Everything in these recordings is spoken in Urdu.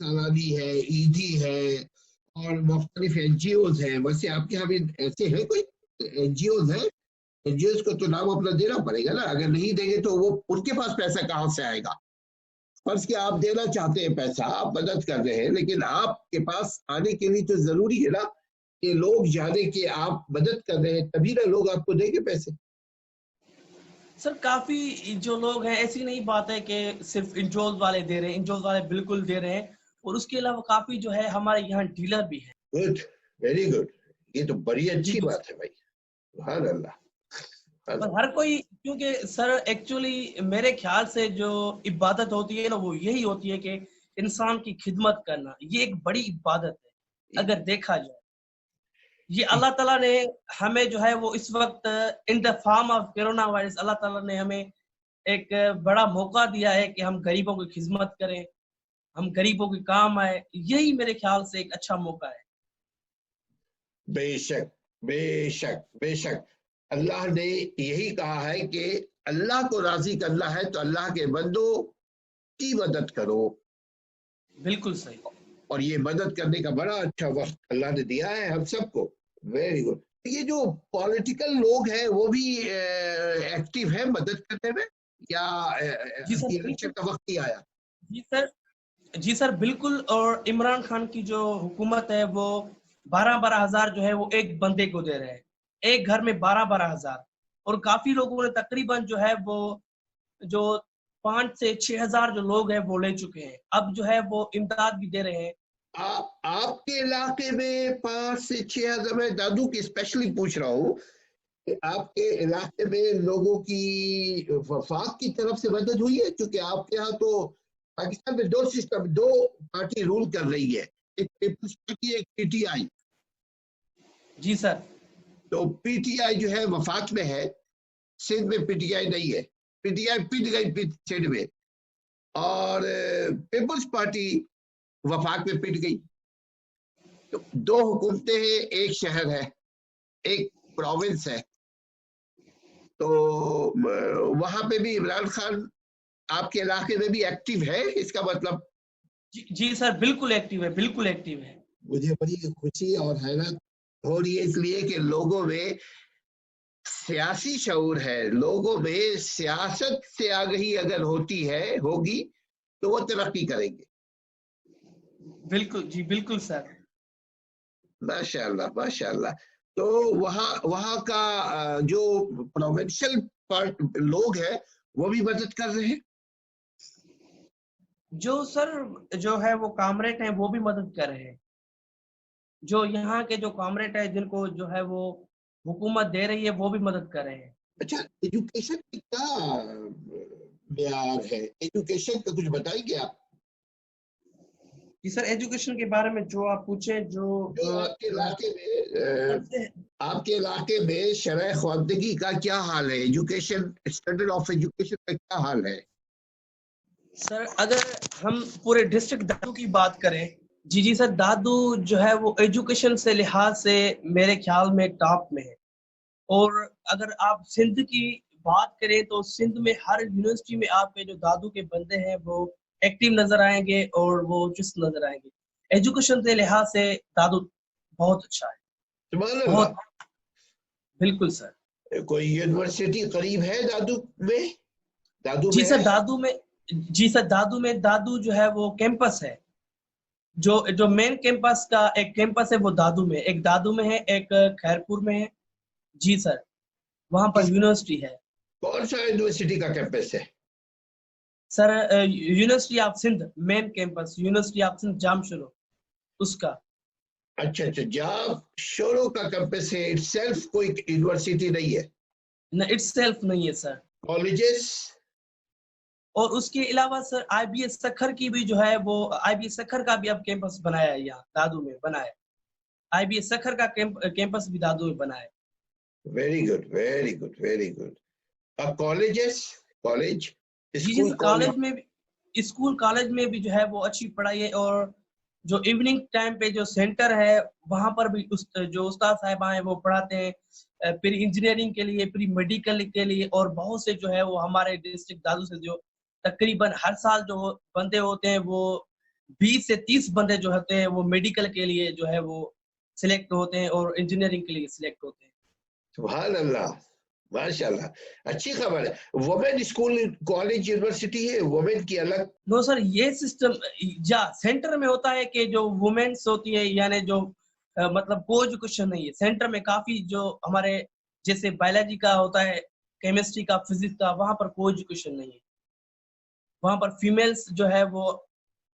سالانی ہے, ایدھی ہے, اور مختلف NGOs ہیں. ویسے آپ کے یہاں بھی ایسے ہیں کوئی NGOs ہیں؟ NGOs کو تو نام اپنا دینا پڑے گا نا, اگر نہیں دیں گے تو وہ ان کے پاس پیسہ کہاں سے آئے گا؟ فرض کہ آپ دینا چاہتے ہیں پیسہ, آپ مدد کر رہے ہیں, لیکن آپ کے پاس آنے کے لیے تو ضروری ہے نا کہ لوگ جانے کہ آپ مدد کر رہے ہیں, تبھی نا لوگ آپ کو دیں گے پیسے. سر کافی جو لوگ ہیں, ایسی نہیں بات ہے کہ صرف انجوز والے دے رہے ہیں, انجوز والے بالکل دے رہے ہیں, اور اس کے علاوہ کافی جو ہے ہمارے یہاں ڈیلر بھی ہیں. گڈ, ویری گڈ, یہ تو بڑی جی اچھی جی بات ہے بھائی, سبحان اللہ. پر ہر کوئی, کیونکہ سر ایکچولی میرے خیال سے جو عبادت ہوتی ہے نا وہ یہی ہوتی ہے کہ انسان کی خدمت کرنا, یہ ایک بڑی عبادت ہے اگر دیکھا جائے. یہ اللہ تعالیٰ نے ہمیں جو ہے وہ اس وقت in the form of coronavirus, اللہ تعالیٰ نے ہمیں ایک بڑا موقع دیا ہے کہ ہم غریبوں کی خدمت کریں, ہم غریبوں کے کام آئے. یہی میرے خیال سے ایک اچھا موقع ہے. بے شک, بے شک, بے شک. اللہ نے یہی کہا ہے کہ اللہ کو راضی کرنا ہے تو اللہ کے بندوں کی مدد کرو. بالکل صحیح. اور یہ مدد کرنے کا بڑا اچھا وقت اللہ نے دیا ہے ہم سب کو. Very good. یہ جو پولیٹیکل لوگ ہیں وہ بھی ایکٹیو ہیں مدد کرنے میں, یا جی سر الیکشن کا وقت ہی آیا؟ جی سر, جی سر بالکل. اور عمران خان کی جو حکومت ہے وہ 12-12 ہزار جو ہے وہ ایک بندے کو دے رہے ہیں, ایک گھر میں 12-12 ہزار. اور کافی لوگوں نے تقریباً جو ہے وہ جو 5 سے 6 ہزار جو لوگ ہیں وہ لے چکے ہیں. اب جو ہے وہ امداد بھی دے رہے ہیں. آپ کے علاقے میں 5 سے 6 ہزار, میں دادو کی اسپیشلی پوچھ رہا ہوں کہ آپ کے علاقے میں لوگوں کی وفاق کی طرف سے مدد ہوئی ہے؟ کیونکہ آپ کے ہاں تو پاکستان میں دو سسٹم, دو پارٹی رول کر رہی ہے, ایک پیپلز پارٹی, ایک PTI. جی سر. تو PTI جو ہے وفاق میں ہے, سندھ میں PTI نہیں ہے. PTI پٹ گئی سندھ میں, اور پیپلز پارٹی وفاق میں پٹ گئی. تو دو حکومتیں ہیں, ایک شہر ہے, ایک پروونس ہے. تو وہاں پہ بھی عمران خان آپ کے علاقے میں بھی ایکٹیو ہے, اس کا مطلب؟ جی سر بالکل ایکٹیو ہے, بالکل ایکٹیو ہے. مجھے بڑی خوشی اور حیرت ہو رہی ہے اس لیے کہ لوگوں میں سیاسی شعور ہے, لوگوں میں سیاست سے آگہی اگر ہوتی ہے, ہوگی, تو وہ ترقی کریں گے. بالکل جی بالکل سر. ماشاء اللہ, ماشاء اللہ. تو وہاں کا جو پروونشل لوگ ہیں وہ بھی مدد کر رہے ہیں. جو سر جو ہے وہ کامریڈ ہیں وہ بھی مدد کر رہے ہیں. جو یہاں کے جو کامریڈ ہیں جن کو جو ہے وہ حکومت دے رہی ہے وہ بھی مدد کر رہے ہیں. اچھا, ایجوکیشن کی کیا معیار ہے؟ ایجوکیشن کا کچھ بتائیں گے آپ؟ جی سر, ایجوکیشن کے بارے میں جو آپ پوچھیں, جو آپ کے علاقے میں شرح خواندگی کا کیا حال ہے, ایجوکیشن, اسٹینڈرڈ آف ایجوکیشن کا کیا حال ہے؟ سر اگر ہم پورے ڈسٹرکٹ دادو کی بات کریں, جی سر, دادو جو ہے وہ ایجوکیشن سے لحاظ سے میرے خیال میں ٹاپ میں ہے. اور اگر آپ سندھ کی بات کریں تو سندھ میں ہر یونیورسٹی میں آپ کے جو دادو کے بندے ہیں وہ ایکٹیو نظر آئیں گے اور وہ چست نظر آئیں گے. ایجوکیشن کے لحاظ سے دادو بہت اچھا ہے. سبحان اللہ. بہت بالکل سر. کوئی یونیورسٹی قریب ہے دادو میں؟ جی سر دادو میں, جی سر دادو جو ہے وہ کیمپس ہے, جو مین کیمپس کا ایک کیمپس ہے وہ دادو میں, ایک دادو میں ہے, ایک خیرپور میں ہے. جی سر, وہاں پر یونیورسٹی ہے. کون سا یونیورسٹی کا کیمپس ہے؟ Sir university of Sindh main campus, university of Sindh Jamshoro اس کا. اچھا, جام شورو کا کیمپس ہے, اٹ سیلف کوئی یونیورسٹی نہیں ہے؟ نہ, اٹ سیلف نہیں ہے سر. کالجز اور اس کے علاوہ سر IBS سکھر کی بھی جو ہے وہ IBS سکھر کا بھی اب کیمپس بنایا ہے یہاں دادو میں, بنایا IBS سکھر کا کیمپس بھی دادو میں بنایا. Very good, very good, very good. Colleges, college, جی کالج میں بھی, اسکول کالج میں بھی جو ہے وہ اچھی پڑھائی ہے. اور جو ایوننگ ٹائم پہ جو سینٹر ہے وہاں پر بھی جو استاد صاحبہ ہیں وہ پڑھاتے ہیں, پری انجینئرنگ کے لیے, پری میڈیکل کے لیے, اور بہت سے جو ہے وہ ہمارے ڈسٹرکٹ دادو سے جو تقریباً ہر سال جو بندے ہوتے ہیں وہ 20 سے 30 بندے جو ہوتے ہیں وہ میڈیکل کے لیے جو ہے وہ سلیکٹ ہوتے ہیں اور انجینئرنگ کے لیے سلیکٹ ہوتے ہیں. سبحان اللہ، ماشاء اللہ، اچھی خبر ہے. وومن اسکول کالج یونیورسٹی ہے وومن کی الگ؟ نو سر، یہ سسٹم جا سینٹر میں ہوتا ہے کہ جو وومنس ہوتی ہے یعنی جو مطلب کوئی ایجوکیشن نہیں ہے سینٹر میں. کافی جو ہمارے جیسے بایولوجی کا ہوتا ہے، کیمسٹری کا، فزکس کا، وہاں پر کوئی ایجوکیشن نہیں ہے. وہاں پر فیمیلز جو ہے وہ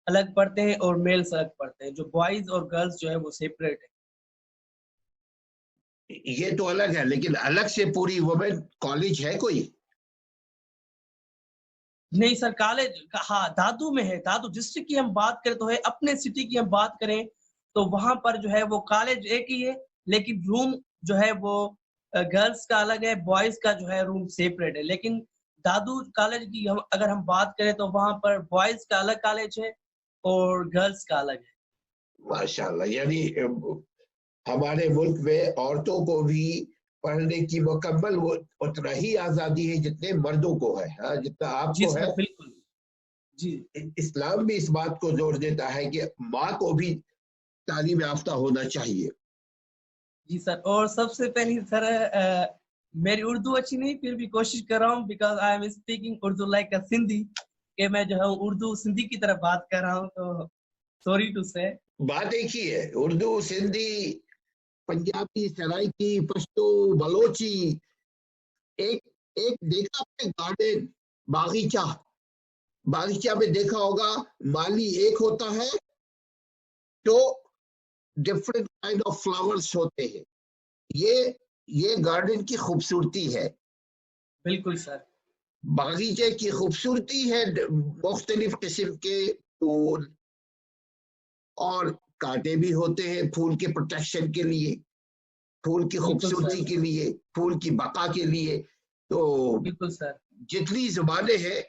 الگ پڑھتے ہیں اور میلز الگ پڑھتے ہیں. جو بوائز اور گرلز جو ہے وہ سیپریٹ ہے. یہ تو الگ ہے، لیکن الگ سے پوری وومن کالج ہے کوئی؟ نہیں سر، کالج ہاں دادو میں ہے. دادو ڈسٹرکٹ کی ہم بات کریں تو ہے، اپنے سٹی کی ہم بات کریں تو وہاں پر جو ہے وہ کالج ایک ہی ہے، لیکن روم جو ہے وہ گرلز کا الگ ہے، بوائز کا جو ہے روم سیپریٹ ہے. لیکن دادو کالج کی اگر ہم بات کریں تو وہاں پر بوائز کا الگ کالج ہے اور گرلز کا الگ ہے. ماشاء اللہ، یعنی ہمارے ملک میں عورتوں کو بھی پڑھنے کی مکمل اتنا ہی آزادی ہے جتنے مردوں کو ہے، ہاں جتنا آپ جی کو ہے. سر بالکل. جی اسلام بھی اس بات کو زور دیتا ہے کہ ماں کو بھی تعلیم یافتہ ہونا چاہیے. جی سر. اور سب سے پہلی سر میری اردو اچھی نہیں، پھر بھی کوشش کر رہا ہوں because I am speaking Urdu like a Sindhi, کہ میں جو ہے اردو سندھی کی طرح بات کر رہا ہوں. تو سوری ٹو سے. بات ایک ہی ہے، اردو، سندھی، پنجابی، سرائکی، پشتو، بلوچی. ایک ایک دیکھا آپ نے گارڈن، باغیچہ، باغیچہ میں دیکھا ہوگا مالی ایک ہوتا ہے تو ڈفرنٹ کائنڈ آف فلاورز ہوتے ہیں. یہ گارڈن کی خوبصورتی ہے، بالکل سر. باغیچے کی خوبصورتی ہے. مختلف قسم کے پھول اور کانٹے بھی ہوتے ہیں پھول کے پروٹیکشن کے لیے، پھول کی بالکل خوبصورتی سر. کے لیے، پھول کی بقا کے لیے. تو بالکل سر. جتنی زبانیں ہیں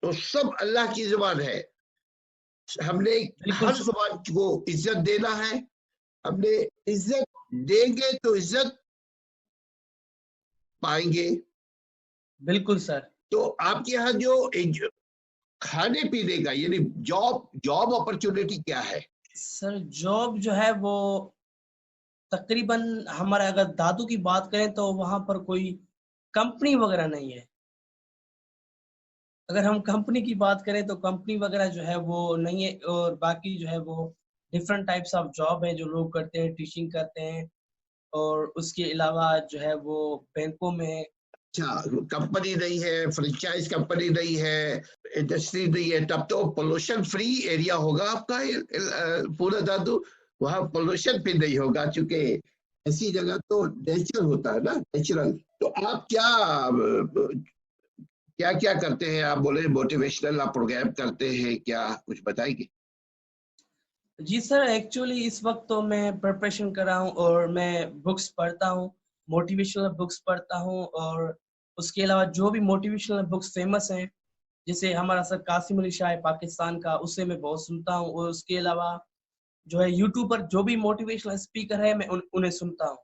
تو سب اللہ کی زبان ہے. ہم نے بالکل ہر سر. زبان کو عزت دینا ہے. ہم نے عزت دیں گے تو عزت پائیں گے. بالکل سر. تو آپ کے یہاں جو کھانے پینے کا یعنی جاب اپرچونٹی کیا ہے؟ سر جاب جو ہے وہ تقریباً ہمارے اگر دادو کی بات کریں تو وہاں پر کوئی کمپنی وغیرہ نہیں ہے. اگر ہم کمپنی کی بات کریں تو کمپنی وغیرہ جو ہے وہ نہیں ہے. اور باقی جو ہے وہ ڈفرنٹ ٹائپس آف جاب ہیں جو لوگ کرتے ہیں، ٹیچنگ کرتے ہیں، اور اس کے علاوہ جو ہے وہ بینکوں میں. اچھا، کمپنی نہیں ہے، فرنچائز کمپنی نہیں ہے، انڈسٹری نہیں ہے، تب تو پولوشن فری ایریا ہوگا آپ کا پورا دادو. وہاں پولوشن بھی نہیں ہوگا چونکہ ایسی جگہ تو نیچرل ہوتا ہے نا، نیچرل. تو آپ کیا کرتے ہیں؟ آپ بولے موٹیویشنل آپ پروگرام کرتے ہیں، کیا کچھ بتائیں گے؟ جی سر، ایکچولی اس وقت تو میں پریپریشن کر رہا ہوں اور میں بکس پڑھتا ہوں، موٹیویشنل بکس پڑھتا ہوں. اور اس کے علاوہ جو بھی موٹیویشنل بکس فیمس ہیں، جیسے ہمارا سر قاسم علی شاہ پاکستان کا، اسے میں بہت سنتا ہوں. اور اس کے علاوہ جو ہے یوٹیوب پر جو بھی موٹیویشنل اسپیکر ہے میں انہیں سنتا ہوں.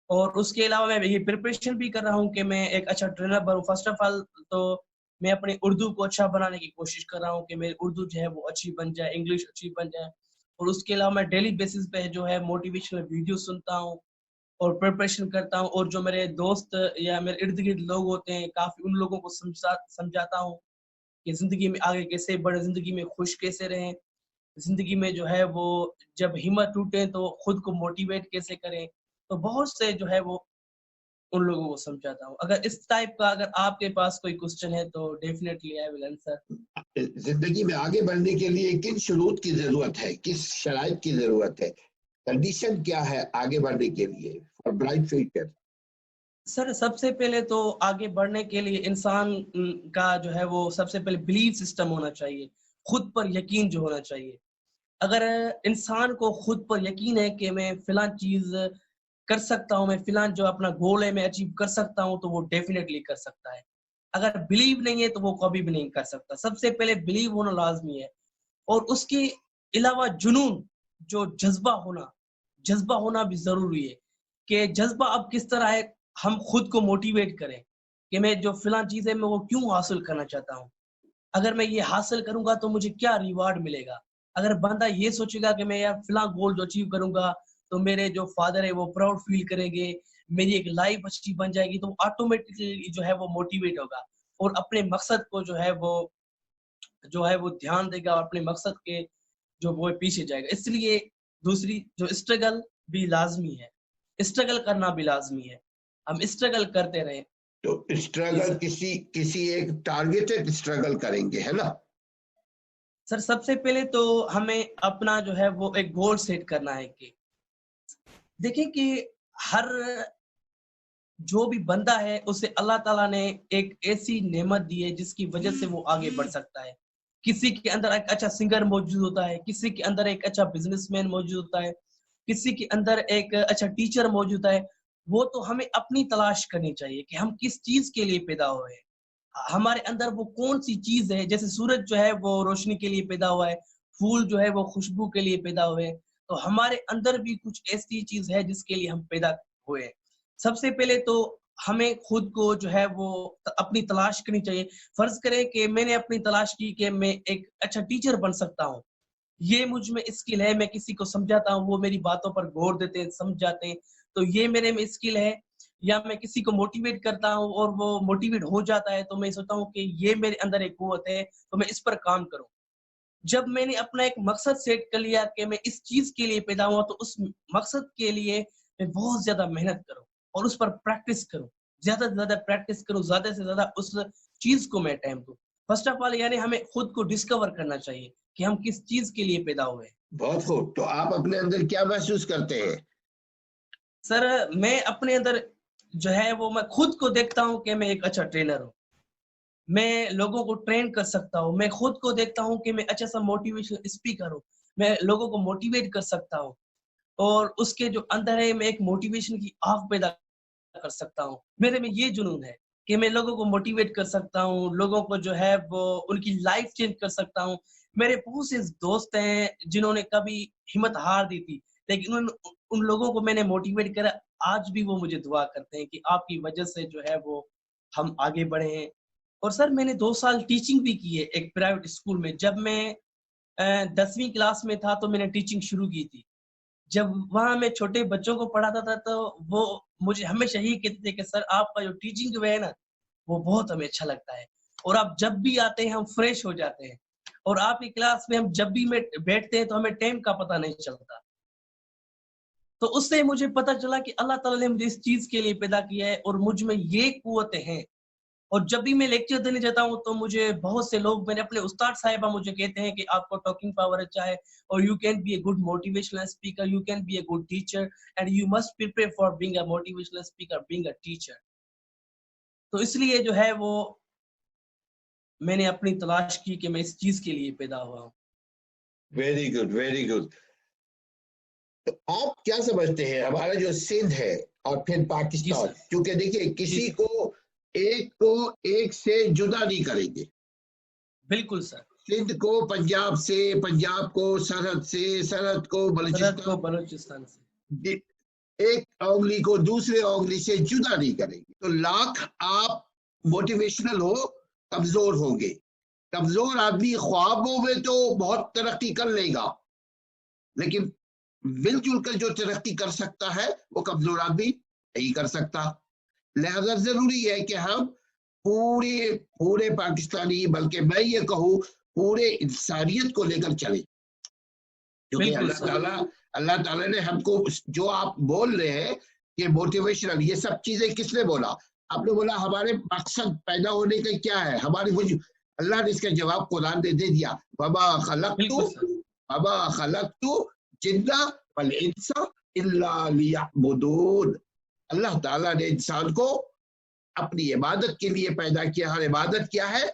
اور اس کے علاوہ میں یہ پریپریشن بھی کر رہا ہوں کہ میں ایک اچھا trainer Bannu. First of all تو میں اپنے اردو کو اچھا بنانے کی کوشش کر رہا ہوں کہ میری اردو جو ہے وہ اچھی بن جائے، انگلش اچھی بن جائے. اور اس کے علاوہ میں ڈیلی بیسس پہ جو ہے موٹیویشنل ویڈیو سنتا ہوں اور پریپریشن کرتا ہوں. اور جو میرے دوست یا میرے ارد گرد لوگ ہوتے ہیں کافی، ان لوگوں کو سمجھاتا ہوں کہ زندگی میں آگے کیسے بڑھے، زندگی میں خوش کیسے رہیں، زندگی میں جو ہے وہ جب ہمت ٹوٹے تو خود کو موٹیویٹ کیسے کریں. تو بہت سے جو ہے وہ ان لوگوں کو سمجھاتا ہوں. اگر اس ٹائپ کا اگر آپ کے پاس کوئی کوسچن ہے تو ڈیفینیٹلی آئی ول آنسر. زندگی میں آگے بڑھنے کے لیے کن شروط کی ضرورت ہے، کس شرائط کی ضرورت ہے، کنڈیشن کیا ہے آگے بڑھنے کے لیے فار برائٹ فیوچر؟ سر سب سے پہلے تو آگے بڑھنے کے لیے انسان کا جو ہے وہ سب سے پہلے بلیف سسٹم ہونا چاہیے، خود پر یقین جو ہونا چاہیے. اگر انسان کو خود پر یقین ہے کہ میں فلاں چیز کر سکتا ہوں، میں فلاں جو اپنا گول ہے میں اچیو کر سکتا ہوں، تو وہ ڈیفینیٹلی کر سکتا ہے. اگر بلیو نہیں ہے تو وہ کبھی بھی نہیں کر سکتا. سب سے پہلے بلیو ہونا لازمی ہے. اور اس کے علاوہ جنون، جو جذبہ ہونا بھی ضروری ہے. کہ جذبہ اب کس طرح ہے، ہم خود کو موٹیویٹ کریں کہ میں جو فلاں چیز ہے میں وہ کیوں حاصل کرنا چاہتا ہوں. اگر میں یہ حاصل کروں گا تو مجھے کیا ریوارڈ ملے گا. اگر بندہ یہ سوچے گا کہ میں یار فلاں گول جو اچیو کروں گا تو میرے جو فادر ہے وہ پراؤڈ فیل کریں گے, میری ایک لائف اچھی بن جائے گی, تو آٹومیٹکلی جو ہے وہ موٹیویٹ ہوگا اور اپنے مقصد کو جو ہے وہ دھیان دے گا, اپنے مقصد کے جو وہ پیچھے جائے گا. اس لیے دوسری جو اسٹرگل بھی لازمی ہے, اسٹرگل کرنا بھی لازمی ہے, ہم اسٹرگل کرتے رہیں. تو اسٹرگل کسی ایک ٹارگیٹڈ اسٹرگل کریں گے, ہے نا سر؟ سب سے پہلے تو ہمیں اپنا جو ہے وہ ایک گول سیٹ کرنا ہے کہ دیکھیں کہ ہر جو بھی بندہ ہے اسے اللہ تعالیٰ نے ایک ایسی نعمت دی ہے جس کی وجہ سے وہ آگے بڑھ سکتا ہے. کسی کے اندر ایک اچھا سنگر موجود ہوتا ہے, کسی کے اندر ایک اچھا بزنس مین موجود ہوتا ہے, کسی کے اندر ایک اچھا ٹیچر موجود ہے. وہ تو ہمیں اپنی تلاش کرنی چاہیے کہ ہم کس چیز کے لیے پیدا ہوئے ہیں, ہمارے اندر وہ کون سی چیز ہے. جیسے سورج جو ہے وہ روشنی کے لیے پیدا ہوا ہے, پھول جو ہے وہ خوشبو کے لیے پیدا ہوئے ہیں, تو ہمارے اندر بھی کچھ ایسی چیز ہے جس کے لیے ہم پیدا ہوئے ہیں. سب سے پہلے تو ہمیں خود کو جو ہے وہ اپنی تلاش کرنی چاہیے. فرض کریں کہ میں نے اپنی تلاش کی کہ میں ایک اچھا ٹیچر بن سکتا ہوں, یہ مجھ میں اسکل ہے, میں کسی کو سمجھاتا ہوں, وہ میری باتوں پر غور دیتے ہیں, سمجھ جاتے ہیں, تو یہ میرے میں اسکل ہے. یا میں کسی کو موٹیویٹ کرتا ہوں اور وہ موٹیویٹ ہو جاتا ہے, تو میں سوچتا ہوں کہ یہ میرے اندر ایک قوت ہے, تو میں اس پر کام کروں. جب میں نے اپنا ایک مقصد سیٹ کر لیا کہ میں اس چیز کے لیے پیدا ہوا, تو اس مقصد کے لیے میں بہت زیادہ محنت کروں اور اس پر پریکٹس کروں, زیادہ سے زیادہ پریکٹس کروں, زیادہ سے زیادہ اس چیز کو میں ٹائم دوں. فرسٹ آف آل یعنی ہمیں خود کو ڈسکور کرنا چاہیے کہ ہم کس چیز کے لیے پیدا ہوئے ہیں. بہت خوب. تو آپ اپنے اندر کیا محسوس کرتے ہیں؟ سر میں اپنے اندر جو ہے وہ میں خود کو دیکھتا ہوں کہ میں ایک اچھا ٹرینر ہوں, میں لوگوں کو ٹرین کر سکتا ہوں. میں خود کو دیکھتا ہوں کہ میں اچھا سا موٹیویشن اسپیکر ہوں, میں لوگوں کو موٹیویٹ کر سکتا ہوں, اور اس کے جو اندر ہے میں ایک موٹیویشن کی آگ پیدا کر سکتا ہوں. میرے میں یہ جنون ہے کہ میں لوگوں کو موٹیویٹ کر سکتا ہوں, لوگوں کو جو ہے وہ ان کی لائف چینج کر سکتا ہوں. میرے بہت سے دوست ہیں جنہوں نے کبھی ہمت ہار دی تھی, لیکن ان لوگوں کو میں نے موٹیویٹ کرا, آج بھی وہ مجھے دعا کرتے ہیں کہ آپ کی وجہ سے جو ہے وہ ہم آگے بڑھے ہیں. اور سر میں نے 2 سال ٹیچنگ بھی کی ہے ایک پرائیویٹ اسکول میں. جب میں 10ویں کلاس میں تھا تو میں نے ٹیچنگ شروع کی تھی. جب وہاں میں چھوٹے بچوں کو پڑھاتا تھا تو وہ مجھے ہمیشہ یہی کہتے تھے کہ سر آپ کا جو ٹیچنگ ہے نا وہ بہت ہمیں اچھا لگتا ہے, اور آپ جب بھی آتے ہیں ہم فریش ہو جاتے ہیں, اور آپ کی کلاس میں ہم جب بھی بیٹھتے ہیں تو ہمیں ٹائم کا پتہ نہیں چلتا. تو اس سے مجھے پتہ چلا کہ اللہ تعالیٰ نے مجھے اس چیز کے لیے پیدا کیا ہے اور مجھ میں یہ قوتیں ہیں. اور جب بھی میں لیکچر دینے جاتا ہوں تو مجھے بہت سے لوگ, میں نے اپنے استاد صاحبہ مجھے کہتے ہیں کہ آپ کو ٹاکنگ پاور اچھا ہے, اور you can be a good motivational speaker, you can be a good teacher, and you must prepare for being a motivational speaker, being a teacher. تو اس لیے جو ہے وہ میں نے اپنی تلاش کی کہ میں اس چیز کے لیے پیدا ہوا ہوں. Very good, very good. تو آپ کیا سمجھتے ہیں ہمارا جو سندھ ہے اور پھر پاکستان, کیونکہ دیکھیے کسی کو ایک سے جدا نہیں کریں گے. بالکل سر. سندھ کو پنجاب سے, پنجاب کو سرحد سے, سرحد کو بلوچستان سے, ایک اونگلی کو دوسرے اونگلی سے جدا نہیں کریں گے. تو لاکھ آپ موٹیویشنل ہو, کمزور ہوں گے. کمزور آدمی خوابوں میں تو بہت ترقی کر لے گا, لیکن مل جل کر جو ترقی کر سکتا ہے وہ کمزور آدمی نہیں کر سکتا. لہذا ضروری ہے کہ ہم پورے پاکستانی, بلکہ میں یہ کہوں پورے انسانیت کو لے کر چلیں, کیونکہ اللہ تعالیٰ نے ہم کو جو آپ بول رہے ہیں کہ موٹیویشنل, یہ سب چیزیں کس نے بولا؟ آپ نے بولا ہمارے مقصد پیدا ہونے کا کیا ہے, ہماری وجہ. اللہ نے اس کا جواب قرآن نے دے دیا, وما خلقت جن والانس الا لیعبدون. اللہ تعالیٰ نے انسان کو اپنی عبادت کے لیے پیدا کیا. ہر عبادت کیا ہے؟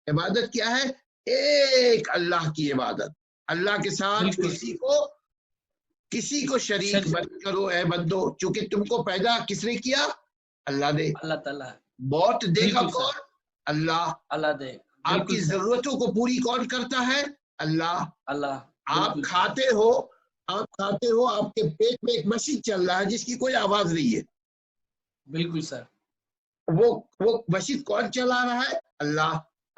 عبادت کیا ہے؟ ایک اللہ کی عبادت. اللہ کے ساتھ کسی کو شریک مت کرو اے بندو, چونکہ تم کو پیدا کس نے کیا؟ اللہ نے. اللہ تعالیٰ. موت دے گا کون؟ اللہ دے. آپ کی ضرورتوں کو پوری کون کرتا ہے؟ اللہ. آپ کھاتے ہو, آپ کے پیٹ میں ایک مشین چل رہا ہے جس کی کوئی آواز نہیں ہے. بالکل سر. وہ مشین کون چلا رہا ہے؟ اللہ.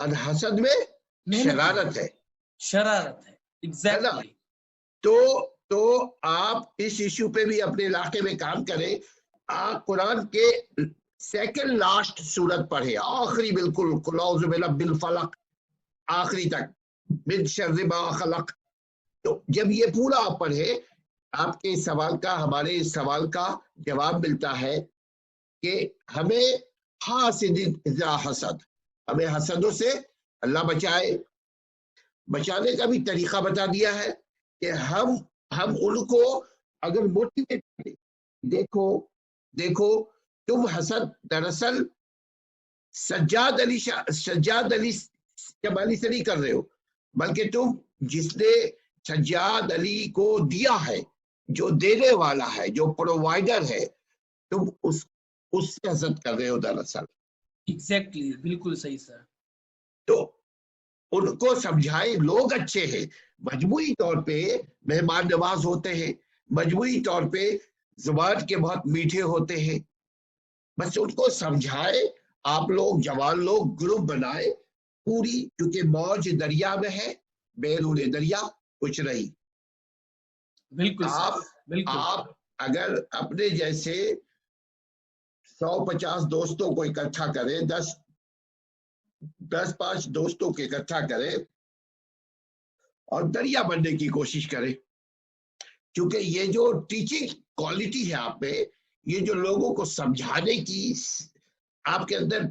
اور حسد میں شرارت ہے. شرارت ہے. ایگزیکٹلی. تو آپ اس ایشو پہ بھی اپنے علاقے میں کام کریں. آپ قرآن کے سیکنڈ لاسٹ سورت پڑھے, آخری بالکل, قل اعوذ برب الفلق آخری تک, من شر ما خلق. تو جب یہ پورا آپ پڑھے, آپ کے سوال کا, ہمارے سوال کا جواب ملتا ہے کہ ہمیں حاسد اذا حسد, ہمیں حسدوں سے اللہ بچائے. بچانے کا بھی طریقہ بتا دیا ہے کہ ہم ان کو اگر موٹیویٹ کریں. دیکھو تم حسد دراصل سجاد علی شمالی سے نہیں کر رہے ہو, بلکہ تم جس نے سجاد علی کو دیا ہے, جو دینے والا ہے, جو پرووائڈر ہے, تم اس سے حسد کر رہے ہو دراصل. ایگزیکٹلی, بالکل صحیح سر. تو ان کو سمجھائے, لوگ اچھے ہیں, مجموعی طور پہ مہمان نواز ہوتے ہیں, مجموعی طور پہ زبان کے بہت میٹھے ہوتے ہیں. بس ان کو سمجھائے, آپ لوگ جوان لوگ گروپ بنائے پوری, کیونکہ موج دریا میں ہے, بیرون دریا کچھ نہیں. بالکل آپ اگر اپنے جیسے 150 دوستوں کو اکٹھا کریں, 10-5 دوستوں کو اکٹھا کریں اور دریا بننے کی کوشش کریں, کیونکہ یہ جو ٹیچنگ کوالٹی ہے آپ میں, یہ جو لوگوں کو سمجھانے کی آپ کے اندر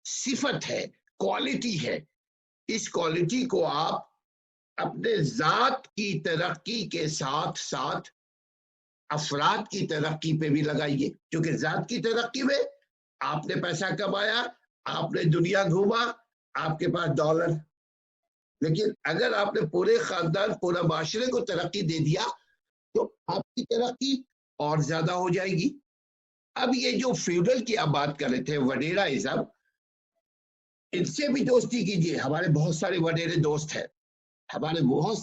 صفت ہے, کوالٹی ہے, اس کوالٹی کو آپ اپنے ذات کی ترقی کے ساتھ ساتھ افراد کی ترقی پہ بھی لگائیے. کیونکہ ذات کی ترقی میں آپ نے پیسہ کمایا, آپ نے دنیا گھوما, آپ کے پاس ڈالر, لیکن اگر آپ نے پورے خاندان, پورا معاشرے کو ترقی دے دیا تو آپ کی ترقی اور زیادہ ہو جائے گی. اب یہ جو فیوڈل کی آپ بات کر رہے تھے, وڈیرا ازم, ان سے بھی دوستی کیجیے. ہمارے بہت سارے وڈیرے دوست ہیں, ہمارے بہت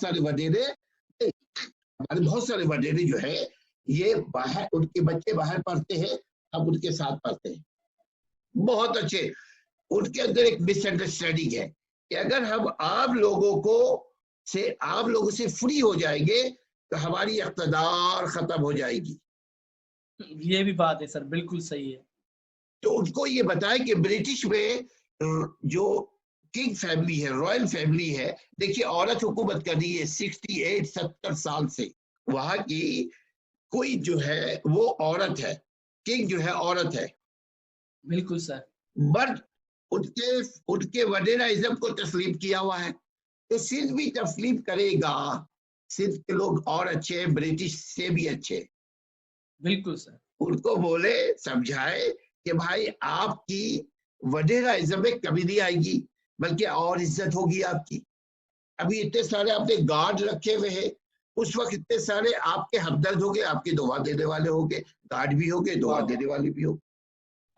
سارے وڈیرے جو ہے یہ باہر, ان کے بچے باہر پڑھتے ہیں, ہم ان کے ساتھ پڑھتے ہیں, بہت اچھے. ان کے اندر ایک مس انڈرسٹینڈنگ ہے کہ اگر ہم عام لوگوں سے فری ہو جائیں گے تو ہماری اقتدار ختم ہو جائے گی. یہ بھی بات ہے سر, بالکل صحیح ہے. تو ان کو یہ بتائیں کہ برٹش میں جو کنگ فیملی ہے, رائل فیملی ہے, دیکھیے عورت حکومت کر رہی ہے 68-70 سال سے, وہاں کی کوئی جو ہے وہ عورت ہے, کنگ جو ہے عورت ہے. بالکل سر. مرد ان کے وڈیرا ازم کو تسلیم کیا ہوا ہے, تو سندھ بھی تسلیم کرے گا. سندھ کے لوگ اور اچھے, برٹش سے بھی اچھے. بالکل سر. ان کو بولے, سمجھائے کہ بھائی آپ کی وڈیرا ازم میں کمی نہیں آئے گی, بلکہ اور عزت ہوگی آپ کی. ابھی اتنے سارے آپ نے گارڈ رکھے ہوئے ہیں, اس وقت اتنے سارے آپ کے ہمدرد ہو گئے, آپ کی دعا دینے والے ہو گئے, گارڈ بھی ہو گئے, دعا دینے والے بھی ہو گئے.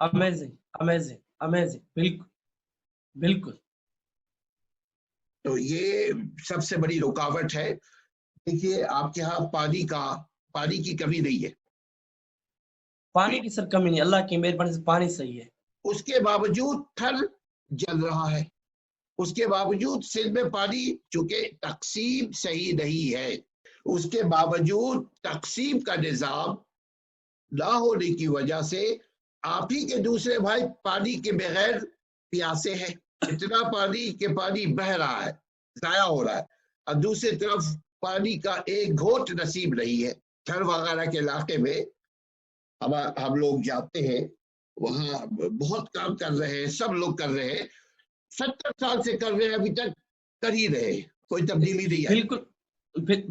Amazing, amazing, amazing. بالکل بالکل. تو یہ سب سے بڑی رکاوٹ ہے. دیکھیے آپ کے ہاں پانی کی کمی نہیں ہے, پانی کی سر کمی نہیں, اللہ کی مہربانی سے پانی صحیح ہے. اس کے باوجود تھل جل رہا ہے, اس کے باوجود سندھ میں پانی چونکہ تقسیم صحیح نہیں ہے, اس کے باوجود تقسیم کا نظام نہ ہونے کی وجہ سے آپ ہی کے دوسرے بھائی پانی کے بغیر پیاسے ہیں. اتنا پانی کہ پانی بہ رہا ہے, ضائع ہو رہا ہے, اور دوسری طرف پانی کا ایک گھونٹ نصیب نہیں ہے. تھر وغیرہ کے علاقے میں ہم لوگ جاتے ہیں, وہاں بہت کام کر رہے ہیں, سب لوگ کر رہے ہیں, 70 سال سے کر رہے ہیں, ابھی تک کر ہی رہے, کوئی تبدیلی نہیں ہے.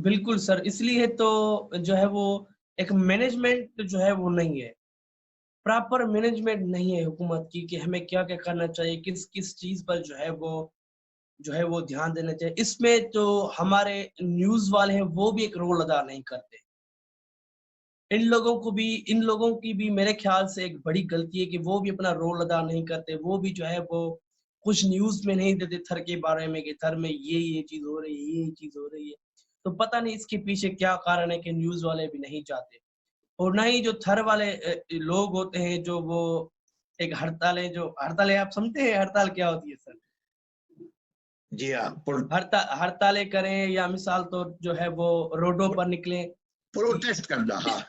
بالکل سر. اس لیے تو جو ہے وہ ایک مینجمنٹ جو ہے وہ نہیں ہے, پراپر مینجمنٹ نہیں ہے حکومت کی کہ ہمیں کیا کیا کرنا چاہیے, کس چیز پر جو ہے وہ دھیان دینا چاہیے. اس میں تو ہمارے نیوز والے ہیں وہ بھی ایک رول ادا نہیں کرتے. ان لوگوں کی بھی میرے خیال سے ایک بڑی غلطی ہے کہ وہ بھی اپنا رول ادا نہیں کرتے. وہ بھی جو ہے وہ کچھ نیوز میں نہیں دیتے تھر کے بارے میں کہ تھر میں یہ چیز ہو رہی ہے, یہ چیز ہو رہی ہے. تو پتہ نہیں اس کے پیچھے کیا کارن ہے کہ نیوز والے بھی نہیں چاہتے. اور نہ ہی جو تھر والے لوگ ہوتے ہیں جو وہ ایک ہڑتالیں آپ سمجھتے ہیں ہڑتال کیا ہوتی ہے سر؟ جی ہاں، ہڑتالیں کریں یا مثال تو جو ہے وہ روڈوں پر نکلیں، پروٹیسٹ کرنا. ہاں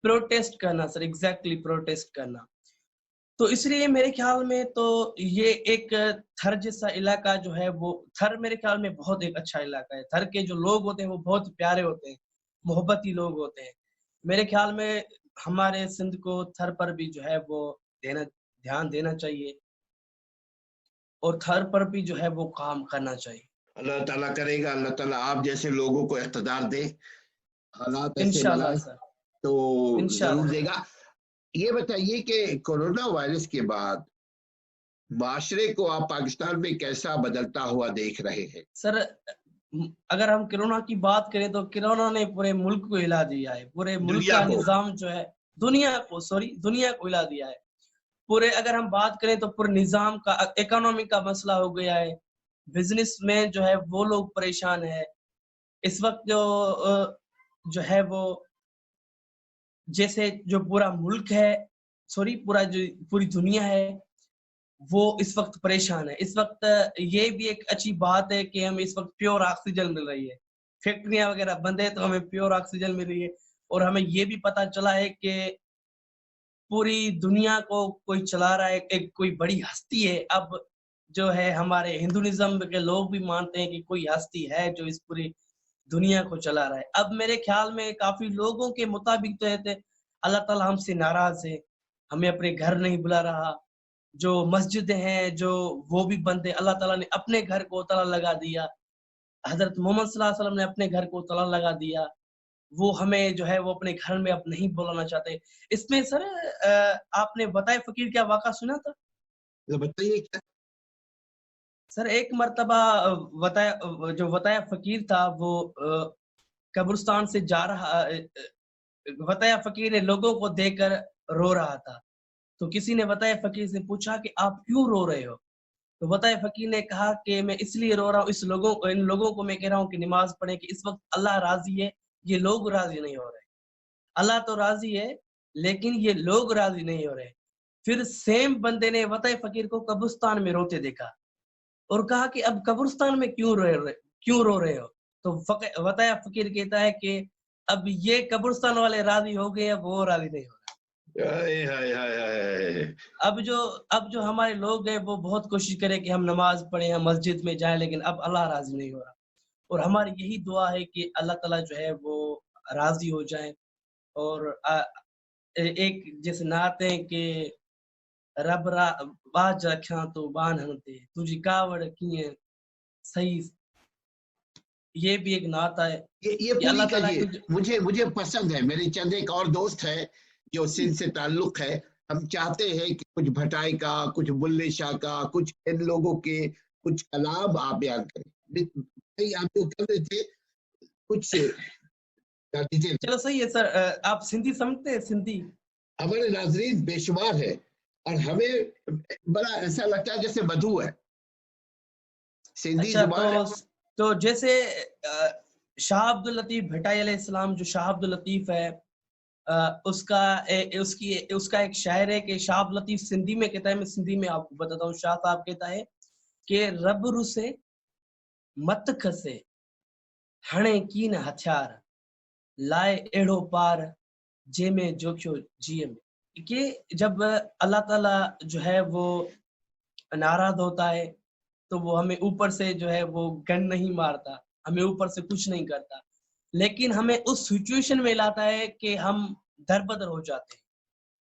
پروٹیسٹ کرنا سر، ایگزیکٹلی پروٹیسٹ کرنا. تو اس لیے میرے خیال میں تو یہ ایک تھر جیسا علاقہ جو ہے وہ تھر میرے خیال میں بہت ایک اچھا علاقہ ہے. تھر کے جو لوگ ہوتے ہیں وہ بہت پیارے ہوتے ہیں، محبتی لوگ ہوتے ہیں. میرے خیال میں ہمارے سندھ کو تھر پر بھی جو ہے وہ دھیان دینا چاہیے اور تھر پر بھی جو ہے وہ کام کرنا چاہیے. اللہ تعالیٰ کرے گا، اللہ تعالیٰ آپ جیسے لوگوں کو اقتدار دے، حالات ایسے انشاءاللہ بنائے سر، تو انشاءاللہ ضرور دے سر. گا. یہ بتائیے کہ کورونا وائرس کے بعد معاشرے کو آپ پاکستان میں کیسا بدلتا ہوا دیکھ رہے ہیں؟ سر اگر ہم کرونا کی بات کریں تو کرونا نے پورے ملک کو ہلا دیا ہے، پورے ملک دنیا کا کو. نظام جو ہے دنیا کو ہلا دیا ہے. پورے اگر ہم بات کریں تو پورے نظام کا، اکانومی کا مسئلہ ہو گیا ہے. بزنس میں جو ہے وہ لوگ پریشان ہے اس وقت. جو ہے وہ جیسے جو پورا ملک ہے، پوری دنیا ہے وہ اس وقت پریشان ہے. اس وقت یہ بھی ایک اچھی بات ہے کہ ہمیں اس وقت پیور آکسیجن مل رہی ہے. فیکٹریاں وغیرہ بند ہے تو ہمیں پیور آکسیجن مل رہی ہے. اور ہمیں یہ بھی پتا چلا ہے کہ پوری دنیا کو کوئی چلا رہا ہے، ایک کوئی بڑی ہستی ہے. اب جو ہے ہمارے ہندوازم کے لوگ بھی مانتے ہیں کہ کوئی ہستی ہے جو اس پوری دنیا کو چلا رہا ہے. اب میرے خیال میں کافی لوگوں کے مطابق تو ہے اللہ تعالیٰ ہم سے ناراض ہے، ہمیں اپنے گھر نہیں بلا رہا. جو مسجدیں ہیں جو وہ بھی بند ہے، اللہ تعالیٰ نے اپنے گھر کو تالا لگا دیا. حضرت محمد صلی اللہ علیہ وسلم نے اپنے گھر کو تالا لگا دیا. وہ ہمیں جو ہے وہ اپنے گھر میں اب نہیں بلانا چاہتے. اس میں سر آپ نے وطائے فقیر کیا واقعہ سنا تھا؟ بتائیے کیا. سر ایک مرتبہ جو وطائے فقیر تھا وہ قبرستان سے جا رہا، وطائے فقیر نے لوگوں کو دیکھ کر رو رہا تھا. تو کسی نے وطائے فقیر سے پوچھا کہ آپ کیوں رو رہے ہو؟ تو وطائے فقیر نے کہا کہ میں اس لیے رو رہا ہوں، ان لوگوں کو میں کہہ رہا ہوں کہ نماز پڑھیں کہ اس وقت اللہ راضی ہے، یہ لوگ راضی نہیں ہو رہے. اللہ تو راضی ہے لیکن یہ لوگ راضی نہیں ہو رہے. پھر سیم بندے نے وطائے فقیر کو قبرستان میں روتے دیکھا اور کہا کہ اب قبرستان میں کیوں رو رہے ہو؟ تو وطائے فقیر کہتا ہے کہ اب یہ قبرستان والے راضی ہو گئے، اب وہ راضی نہیں ہو رہے. اب جو ہمارے لوگ ہیں وہ بہت کوشش کریں کہ ہم نماز پڑھیں، ہم مسجد میں جائیں، لیکن اب اللہ راضی نہیں ہو رہا. اور ہماری یہی دعا ہے کہ اللہ تعالیٰ جو ہے وہ راضی ہو جائیں. اور ایک جیسے نعت ہے کہ رب باج رکھاں تو بان ہنتے تجھی کاوڑ کیے صحیح. یہ بھی ایک نعت ہے. یہ پوری کریے، مجھے پسند ہے. میرے چند ایک اور دوست ہے جو سندھ سے تعلق ہے. ہم چاہتے ہیں کہ کچھ بھٹائی کا، کچھ بلے شاہ کا، کچھ ان لوگوں کے کچھ کلام آپ بیان کریں. آپ جو کر رہے تھے کچھ چلو صحیح ہے سر. آپ سندھی سمجھتے ہیں؟ سندھی ہمارے ناظرین بے شمار ہے اور ہمیں بڑا ایسا لگتا ہے جیسے بدو ہے سندھی زبان. تو جیسے شاہ عبد اللطیف بھٹائی علیہ السلام، جو شاہ عبد اللطیف ہے اس کا ایک شاعر ہے کہ شاہ عبد اللطیف سندھی میں کہتا ہے، میں سندھی میں آپ کو بتاتا ہوں. شاہ صاحب کہتا ہے کہ رب رسے مت کھسے ہنے کی نہ ہتھیار لائے ایڑو پار جے میں جوکھو جیے میں. کہ جب اللہ تعالیٰ جو ہے وہ ناراض ہوتا ہے تو وہ ہمیں اوپر سے جو ہے وہ گن نہیں مارتا، ہمیں اوپر سے کچھ نہیں کرتا، لیکن ہمیں اس سچویشن میں لاتا ہے کہ ہم دربدر ہو جاتے ہیں.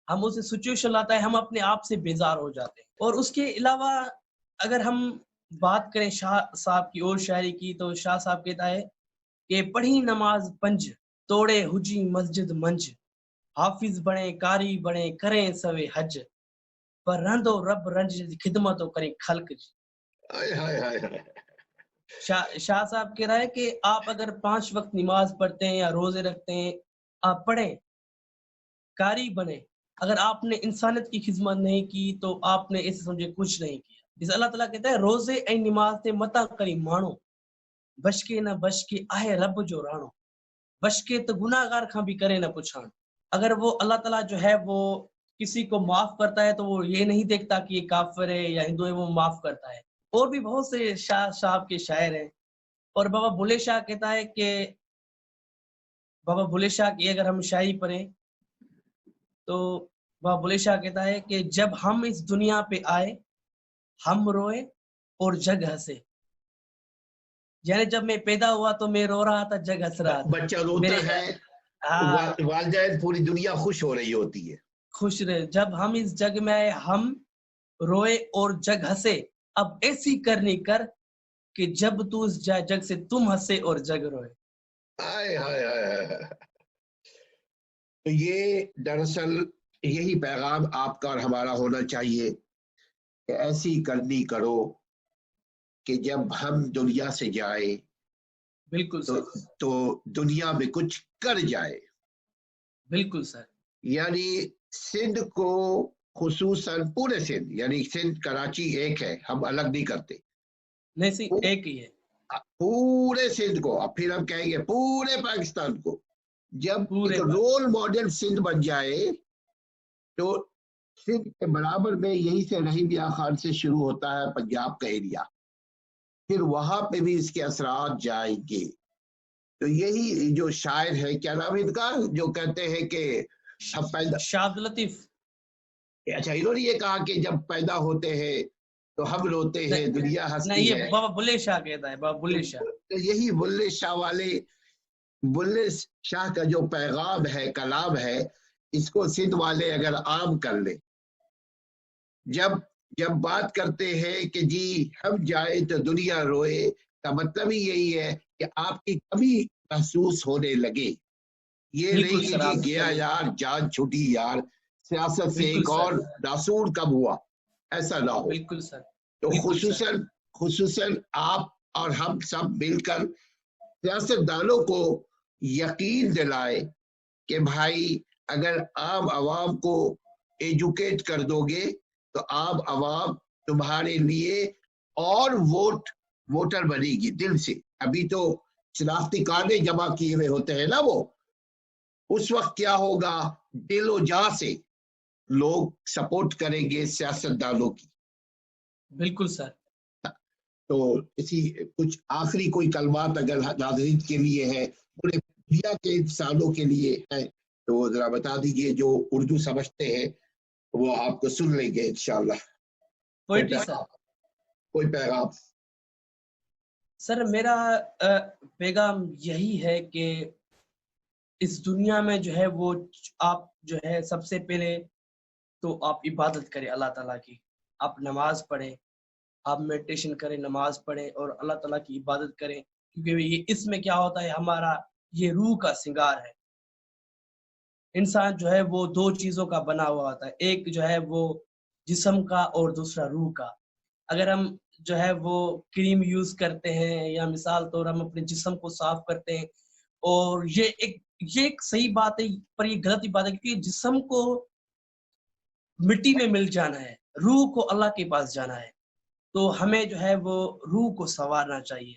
ہم اسے سچویشن لاتا ہے، ہم اپنے آپ سے بیزار ہو جاتے ہیں. اور اس کے علاوہ اگر ہم بات کریں شاہ صاحب کی اور شاعری کی تو شاہ صاحب کہتا ہے کہ پڑھی نماز پنج توڑے حجی مسجد منج حافظ بڑے کاری بڑے کریں سوے حج پر رندو رب رنج خدمتوں کریں خلق. شاہ صاحب کہہ رہا ہے کہ آپ اگر 5 وقت نماز پڑھتے ہیں یا روزے رکھتے ہیں، آپ پڑھیں، کاری بنے. اگر آپ نے انسانیت کی خدمت نہیں کی تو آپ نے اسے سمجھے کچھ نہیں کیا. جس اللہ تعالیٰ کہتا ہے روزے اے نماز تے متا کری مانو بشکے نہ بشکے آہے رب جو رانو بشکے تو گناہگار کھاں بھی کرے نہ پچھان. اگر وہ اللہ تعالیٰ جو ہے وہ کسی کو معاف کرتا ہے تو وہ یہ نہیں دیکھتا کہ یہ کافر ہے یا ہندو ہے، وہ معاف کرتا ہے. اور بھی بہت سے شاہ صاحب کے شاعر ہیں. اور بابا بلے شاہ کہتا ہے کہ بابا بلے شاہ کی اگر ہم شاعری پڑھیں تو بابا بلے شاہ کہتا ہے کہ جب ہم اس دنیا پہ آئے ہم روئے اور جگ ہنسے. یعنی جب میں پیدا ہوا تو میں رو رہا تھا, جگ ہنس رہا تھا. بچہ روتا میرے ہے, ہاں والدین پوری دنیا خوش ہو رہی ہوتی ہے. خوش رہے. جب ہم اس جگ میں آئے ہم روئے اور جگ ہنسے, اب ایسی کرنی کر کہ جب تو اس جگ سے تم ہنسے اور جگ روئے. ہائے ہائے ہائے ہائے. تو یہ دراصل یہی پیغام آپ کا اور ہمارا ہونا چاہیے کہ ایسی کرنی کرو کہ جب ہم دنیا سے جائے بالکل سر, تو دنیا میں کچھ کر جائے. بالکل سر. یعنی سندھ کو خصوصاً پورے سندھ, یعنی سندھ کراچی ایک ہے, ہم الگ نہیں کرتے, نہیں سی ایک ہی ہے. پورے سندھ کو, اب پھر ہم کہیں گے پورے پاکستان کو, جب پورے ایک رول ماڈل سندھ بن جائے تو سندھ کے برابر میں یہی سے رحیم یا خان سے شروع ہوتا ہے پنجاب کا ایریا, پھر وہاں پہ بھی اس کے اثرات جائیں گے. تو یہی جو شاعر ہے, کیا نام ان کا, جو کہتے ہیں کہ ہم پیدا, شاہ عبد اللطیف. اچھا انہوں نے یہ کہا کہ جب پیدا ہوتے ہیں تو ہم روتے ہیں دنیا نہیں ہنستی یہ ہے. بابا بلے شاہ کہتا ہے, بابا بلے شاہ. تو یہی بلے شاہ والے, بلے شاہ کا جو پیغام ہے, کلام ہے, اس کو سندھ والے اگر عام کر لیں, جب بات کرتے ہیں کہ جی ہم جائیں تو دنیا روئے, کا مطلب ہی یہی ہے کہ آپ کی کمی محسوس ہونے لگے. یہ بالکل نہیں کہ سر, جی آپ گیا یار, جان چھوٹی یار, سیاست سے بالکل ایک سر, اور ناسور کم ہوا, ایسا نہ ہو. بالکل سر, تو بالکل سر. خصوصاً آپ اور ہم سب مل کر سیاست دانوں کو یقین دلائے کہ بھائی اگر عام عوام کو ایجوکیٹ کر دو گے تو عام عوام تمہارے لیے اور ووٹر بنے گی دل سے. ابھی تو شناختی کارڈیں جمع کیے ہوئے ہوتے ہیں نا, وہ اس وقت کیا ہوگا, دل و جاں سے لوگ سپورٹ کریں گے سیاست دانوں کی. بالکل سر. تو اسی کچھ آخری کوئی کلمات اگر ناظرین کے لیے ہے, پورے دنیا کے انسانوں کے لیے ہے, تو ذرا بتا دیجئے, جو اردو سمجھتے ہیں وہ آپ کو سن لیں گے انشاءاللہ. کوئی پیغام سر. میرا پیغام یہی ہے کہ اس دنیا میں جو ہے وہ آپ جو ہے سب سے پہلے تو آپ عبادت کریں اللہ تعالیٰ کی, آپ نماز پڑھیں, آپ میڈیٹیشن کریں, نماز پڑھیں اور اللہ تعالیٰ کی عبادت کریں, کیونکہ یہ اس میں کیا ہوتا ہے, ہمارا یہ روح کا سنگار ہے. انسان جو ہے وہ دو چیزوں کا بنا ہوا ہوتا ہے, ایک جو ہے وہ جسم کا اور دوسرا روح کا. اگر ہم جو ہے وہ کریم یوز کرتے ہیں یا مثال طور ہم اپنے جسم کو صاف کرتے ہیں, اور یہ ایک صحیح بات ہے پر یہ غلطی بات ہے, کیونکہ جسم کو مٹی میں مل جانا ہے, روح کو اللہ کے پاس جانا ہے. تو ہمیں جو ہے وہ روح کو سنوارنا چاہیے.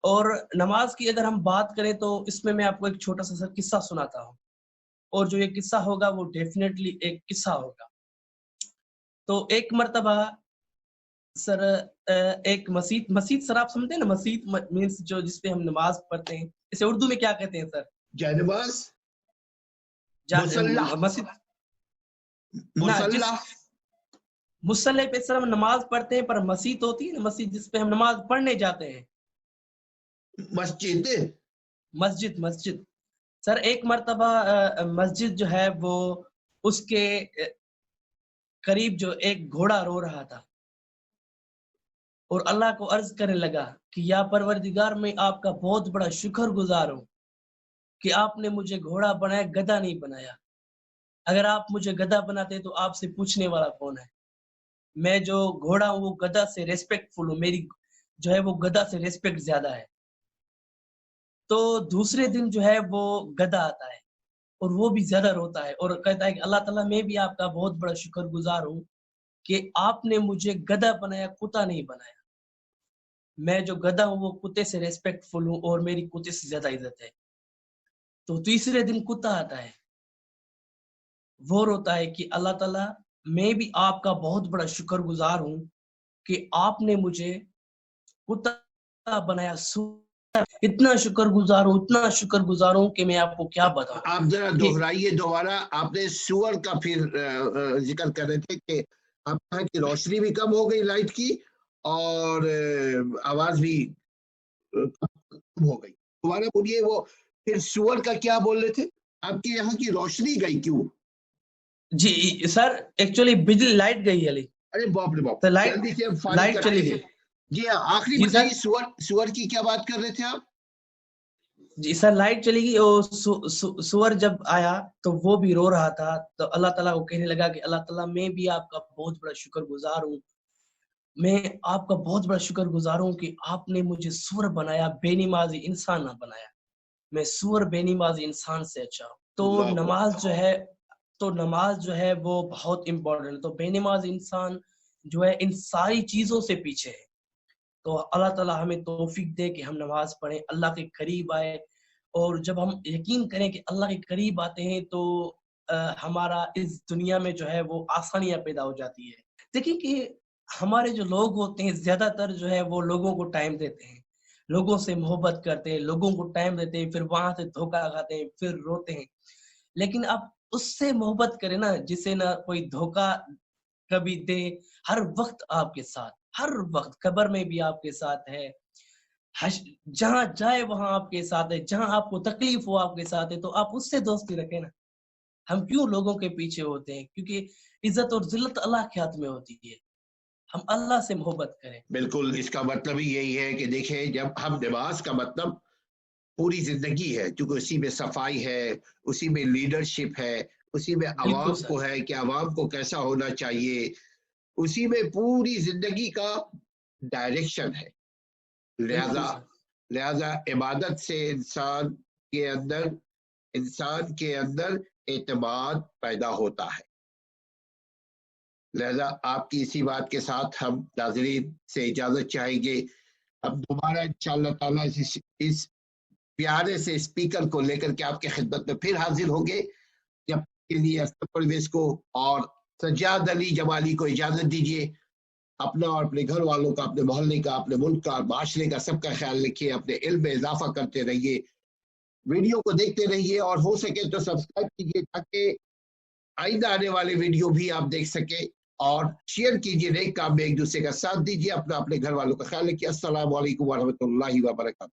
اور نماز کی اگر ہم بات کریں تو اس میں آپ کو ایک چھوٹا سا قصہ سناتا ہوں, اور جو یہ قصہ ہوگا وہ ڈیفینیٹلی ایک قصہ ہوگا. تو ایک مرتبہ سر ایک مسجد سر, آپ سمجھتے ہیں نا, مسجد مینس جو جس پہ ہم نماز پڑھتے ہیں, اسے اردو میں کیا کہتے ہیں سر؟ جانباز, مسجد, مسلح, مسلح پہ سر ہم نماز پڑھتے ہیں, پر مسجد ہوتی ہے نا, مسجد جس پہ ہم نماز پڑھنے جاتے ہیں, مسجد. سر ایک مرتبہ مسجد جو ہے وہ اس کے قریب جو ایک گھوڑا رو رہا تھا, اور اللہ کو عرض کرنے لگا کہ یا پروردگار, میں آپ کا بہت بڑا شکر گزار ہوں کہ آپ نے مجھے گھوڑا بنایا, گدھا نہیں بنایا. اگر آپ مجھے گدھا بناتے تو آپ سے پوچھنے والا کون ہے؟ میں جو گھوڑا ہوں وہ گدھا سے ریسپیکٹ فل ہوں, میری جو ہے وہ گدھا سے ریسپیکٹ زیادہ ہے. تو دوسرے دن جو ہے وہ گدھا آتا ہے اور وہ بھی زیادہ روتا ہے اور کہتا ہے کہ اللہ تعالیٰ, میں بھی آپ کا بہت بڑا شکر گزار ہوں کہ آپ نے مجھے گدھا بنایا, کتا نہیں بنایا. میں جو گدھا ہوں وہ کتے سے ریسپیکٹ فل ہوں اور میری کتے سے زیادہ عزت ہے. تو تیسرے دن کتا آتا ہے, وہ روتا ہے کہ اللہ تعالیٰ, میں بھی آپ کا بہت بڑا شکر گزار ہوں کہ آپ نے مجھے کتا بنایا، اتنا شکر گزار ہوں کہ میں آپ کو کیا بتاؤں. آپ ذرا دہرائیے دوبارہ، آپ نے سور کا پھر ذکر کر رہے تھے کہ آپ کہا کہ روشنی بھی کم ہو گئی لائٹ کی اور آواز بھی کم ہو گئی. دوبارہ بولیے، وہ پھر سور کا کیا بول رہے تھے؟ آپ کے یہاں کی روشنی گئی کیوں؟ جی سر ایکچولی بجلی لائٹ گئی علی. ارے باپ رے باپ، تو جلدی سے فارغ لائٹ کرتے چلی ہیں. گئی. جی ہاں، آخری جی بتائیے سر. سور کی کیا بات کر رہے تھے آپ؟ جی سر لائٹ چلی گئی اور سور جب آیا تو وہ بھی رو رہا تھا. تو اللہ تعالیٰ کو کہنے لگا کہ اللہ تعالیٰ میں بھی آپ کا بہت بڑا شکر گزار ہوں، میں آپ کا بہت بڑا شکر گزار ہوں کہ آپ نے مجھے سور بنایا، بے نمازی انسان نہ بنایا. میں سور بے نمازی انسان سے اچھا ہوں. تو نماز جو ہے وہ بہت امپورٹنٹ ہے. تو بے نماز انسان جو ہے ان ساری چیزوں سے پیچھے ہے. تو اللہ تعالیٰ ہمیں توفیق دے کہ ہم نماز پڑھیں، اللہ کے قریب آئے. اور جب ہم یقین کریں کہ اللہ کے قریب آتے ہیں تو ہمارا اس دنیا میں جو ہے وہ آسانیاں پیدا ہو جاتی ہے. دیکھیں کہ ہمارے جو لوگ ہوتے ہیں زیادہ تر جو ہے وہ لوگوں کو ٹائم دیتے ہیں، لوگوں سے محبت کرتے ہیں، لوگوں کو ٹائم دیتے ہیں، پھر وہاں سے دھوکہ کھاتے ہیں، پھر روتے ہیں. لیکن آپ اس سے محبت کریں نا جسے نہ کوئی دھوکہ کبھی دے، ہر وقت آپ کے ساتھ، ہر وقت قبر میں بھی آپ کے ساتھ ہے، جہاں جائے وہاں آپ کے ساتھ ہے، جہاں آپ کو تکلیف ہو آپ کے ساتھ ہے. تو آپ اس سے دوستی رکھیں نا. ہم کیوں لوگوں کے پیچھے ہوتے ہیں؟ کیونکہ عزت اور ذلت اللہ کے ہاتھ میں ہوتی ہے. ہم اللہ سے محبت کریں. بالکل، اس کا مطلب ہی یہی ہے کہ دیکھیں، جب ہم نماز کا مطلب پوری زندگی ہے، کیونکہ اسی میں صفائی ہے، اسی میں لیڈرشپ ہے، اسی میں بالکل عوام سر. کو ہے کہ عوام کو کیسا ہونا چاہیے، اسی میں پوری زندگی کا ڈائریکشن ہے. بالکل سر. لہذا عبادت سے انسان کے اندر اعتماد پیدا ہوتا ہے. لہذا آپ کی اسی بات کے ساتھ ہم ناظرین سے اجازت چاہیں گے. اب دوبارہ انشاءاللہ تعالیٰ اس پیارے سے اسپیکر کو لے کر کے آپ کے خدمت میں پھر حاضر ہوں گے. جب کے لیے پرویز کو اور سجاد علی جمالی کو اجازت دیجیے. اپنا اور اپنے گھر والوں کا، اپنے محلے کا، اپنے ملک کا، معاشرے کا سب کا خیال رکھیے. اپنے علم میں اضافہ کرتے رہیے، ویڈیو کو دیکھتے رہیے، اور ہو سکے تو سبسکرائب کیجیے تاکہ آئندہ آنے والے ویڈیو بھی آپ دیکھ سکیں. اور شیئر کیجیے، نیک کام میں ایک دوسرے کا ساتھ دیجیے. اپنے گھر والوں کا خیال رکھیے. السلام علیکم ورحمۃ اللہ وبرکاتہ.